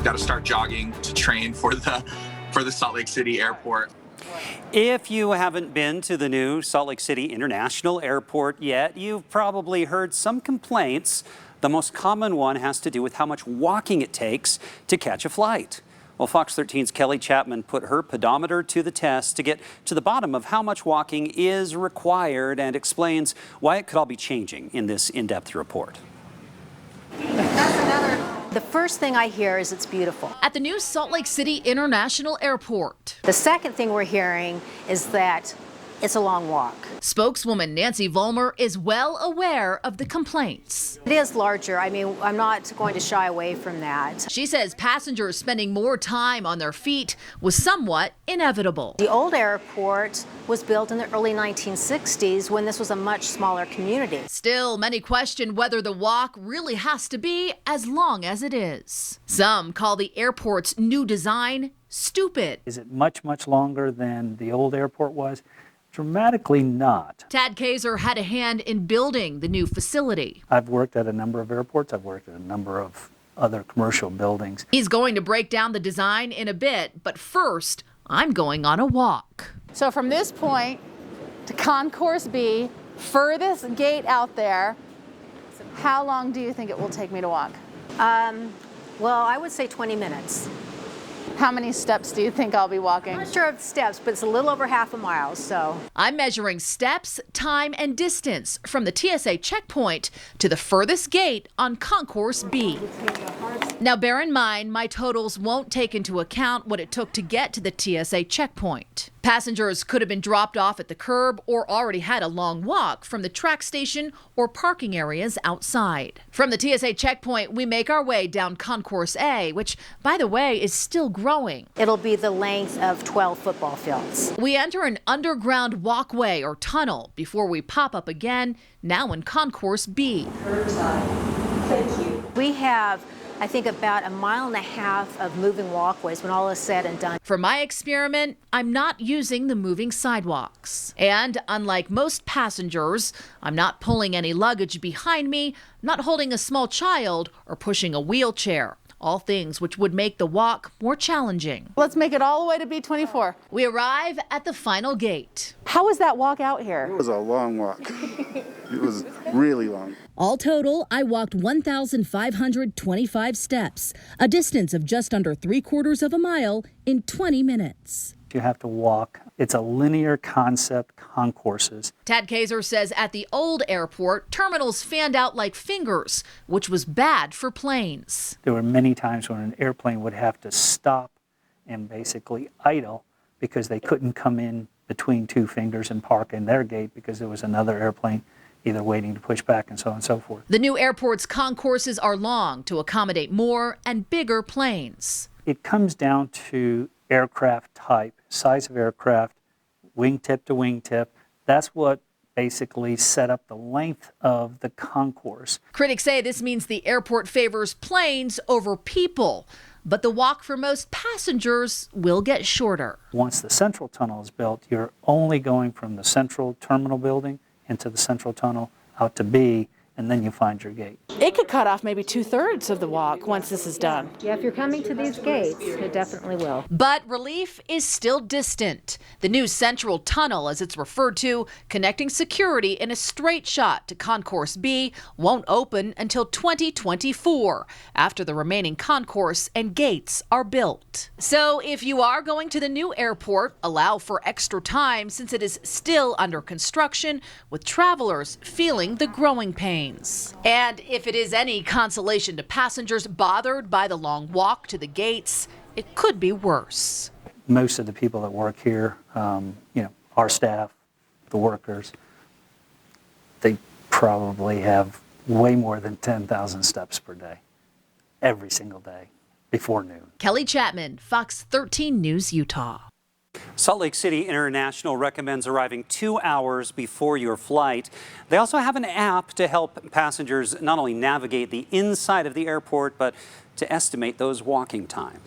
got to start jogging to train for the Salt Lake City airport. If you haven't been to the new Salt Lake City International Airport yet, you've probably heard some complaints. The most common one has to do with how much walking it takes to catch a flight. Well, Fox 13's Kelly Chapman put her pedometer to the test to get to the bottom of how much walking is required and explains why it could all be changing in this in-depth report. The first thing I hear is it's beautiful. At the new Salt Lake City International Airport. The second thing we're hearing is that it's a long walk. Spokeswoman Nancy Vollmer is well aware of the complaints. It is larger. I mean, I'm not going to shy away from that. She says passengers spending more time on their feet was somewhat inevitable. The old airport was built in the early 1960s when this was a much smaller community. Still, many question whether the walk really has to be as long as it is. Some call the airport's new design stupid. Is it much, much longer than the old airport was? Dramatically not. Tad Kaiser had a hand in building the new facility. I've worked at a number of airports. I've worked at a number of other commercial buildings. He's going to break down the design in a bit, but first, I'm going on a walk. So from this point to Concourse B, furthest gate out there, how long do you think it will take me to walk? Well, I would say 20 minutes. How many steps do you think I'll be walking? I'm not sure of the steps, but it's a little over half a mile, so. I'm measuring steps, time, and distance from the TSA checkpoint to the furthest gate on Concourse B. Now, bear in mind, my totals won't take into account what it took to get to the TSA checkpoint. Passengers could have been dropped off at the curb or already had a long walk from the track station or parking areas outside. From the TSA checkpoint, we make our way down Concourse A, which, by the way, is still growing. It'll be the length of 12 football fields. We enter an underground walkway or tunnel before we pop up again, now in Concourse B. Thank you. We have, I think, about a mile and a half of moving walkways when all is said and done. For my experiment, I'm not using the moving sidewalks. And unlike most passengers, I'm not pulling any luggage behind me, not holding a small child, or pushing a wheelchair. All things which would make the walk more challenging. Let's make it all the way to B24. We arrive at the final gate. How was that walk out here? It was a long walk. It was really long. All total, I walked 1,525 steps, a distance of just under 3/4 of a mile in 20 minutes. You have to walk. It's a linear concept concourses. Tad Kaiser says at the old airport, terminals fanned out like fingers, which was bad for planes. There were many times when an airplane would have to stop and basically idle because they couldn't come in between two fingers and park in their gate because there was another airplane either waiting to push back and so on and so forth. The new airport's concourses are long to accommodate more and bigger planes. It comes down to aircraft type, size of aircraft, wingtip to wingtip. That's what basically set up the length of the concourse. Critics say this means the airport favors planes over people, but the walk for most passengers will get shorter. Once the central tunnel is built, you're only going from the central terminal building into the central tunnel out to B, and then you find your gate. It could cut off maybe 2/3 of the walk once this is done. Yeah, if you're coming to these gates, it definitely will. But relief is still distant. The new central tunnel, as it's referred to, connecting security in a straight shot to Concourse B, won't open until 2024, after the remaining concourse and gates are built. So if you are going to the new airport, allow for extra time since it is still under construction, with travelers feeling the growing pains. And if it is any consolation to passengers bothered by the long walk to the gates, it could be worse. Most of the people that work here, our staff, the workers, they probably have way more than 10,000 steps per day, every single day, before noon. Kelly Chapman, Fox 13 News, Utah. Salt Lake City International recommends arriving 2 hours before your flight. They also have an app to help passengers not only navigate the inside of the airport, but to estimate those walking times.